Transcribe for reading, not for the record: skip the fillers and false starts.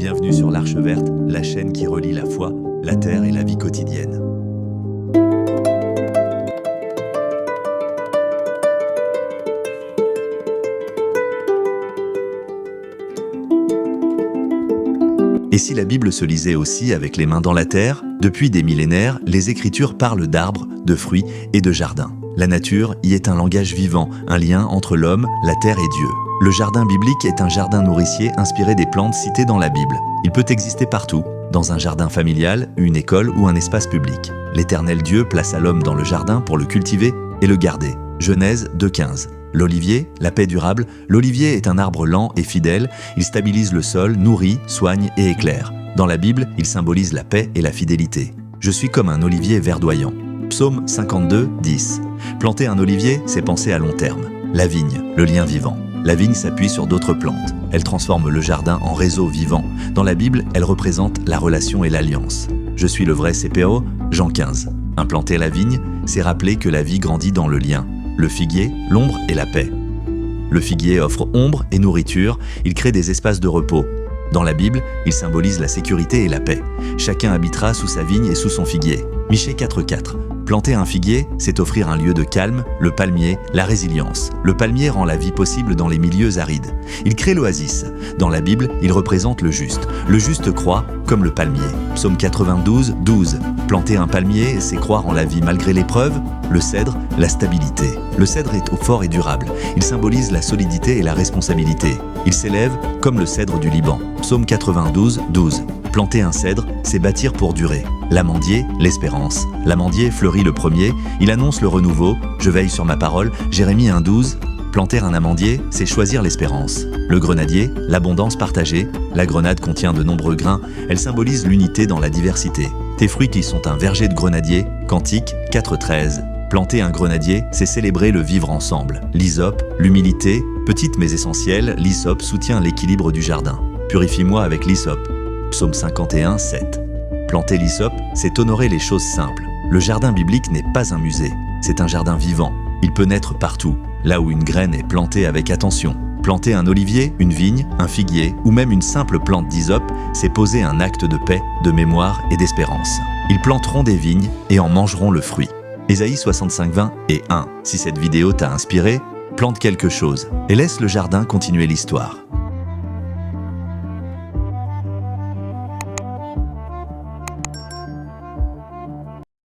Bienvenue sur l'Arche Verte, la chaîne qui relie la foi, la terre et la vie quotidienne. Et si la Bible se lisait aussi avec les mains dans la terre, depuis des millénaires, les Écritures parlent d'arbres, de fruits et de jardins. La nature y est un langage vivant, un lien entre l'homme, la terre et Dieu. Le jardin biblique est un jardin nourricier inspiré des plantes citées dans la Bible. Il peut exister partout, dans un jardin familial, une école ou un espace public. L'Éternel Dieu plaça l'homme dans le jardin pour le cultiver et le garder. Genèse 2,15. L'olivier, la paix durable, l'olivier est un arbre lent et fidèle, il stabilise le sol, nourrit, soigne et éclaire. Dans la Bible, il symbolise la paix et la fidélité. Je suis comme un olivier verdoyant. Psaume 52, 10. Planter un olivier, c'est penser à long terme. La vigne, le lien vivant. La vigne s'appuie sur d'autres plantes. Elle transforme le jardin en réseau vivant. Dans la Bible, elle représente la relation et l'alliance. Je suis le vrai CPO, Jean 15. Implanter la vigne, c'est rappeler que la vie grandit dans le lien. Le figuier, l'ombre et la paix. Le figuier offre ombre et nourriture, il crée des espaces de repos. Dans la Bible, il symbolise la sécurité et la paix. Chacun habitera sous sa vigne et sous son figuier. Michée 4,4. Planter un figuier, c'est offrir un lieu de calme, le palmier, la résilience. Le palmier rend la vie possible dans les milieux arides. Il crée l'oasis. Dans la Bible, il représente le juste. Le juste croit comme le palmier. Psaume 92, 12. Planter un palmier, c'est croire en la vie malgré l'épreuve. Le cèdre, la stabilité. Le cèdre est fort et durable. Il symbolise la solidité et la responsabilité. Il s'élève comme le cèdre du Liban. Psaume 92, 12. Planter un cèdre, c'est bâtir pour durer. L'amandier, l'espérance. L'amandier fleurit le premier, il annonce le renouveau. Je veille sur ma parole. Jérémie 1,12. Planter un amandier, c'est choisir l'espérance. Le grenadier, l'abondance partagée. La grenade contient de nombreux grains, elle symbolise l'unité dans la diversité. Tes fruits qui sont un verger de grenadier, Cantique 4,13. Planter un grenadier, c'est célébrer le vivre ensemble. L'hysope, l'humilité, petite mais essentielle, l'hysope soutient l'équilibre du jardin. Purifie-moi avec l'hysope. Psaume 51, 7. Planter l'hysope, c'est honorer les choses simples. Le jardin biblique n'est pas un musée, c'est un jardin vivant. Il peut naître partout, là où une graine est plantée avec attention. Planter un olivier, une vigne, un figuier ou même une simple plante d'hysope, c'est poser un acte de paix, de mémoire et d'espérance. Ils planteront des vignes et en mangeront le fruit. Ésaïe 65, 20 et 1. Si cette vidéo t'a inspiré, plante quelque chose et laisse le jardin continuer l'histoire.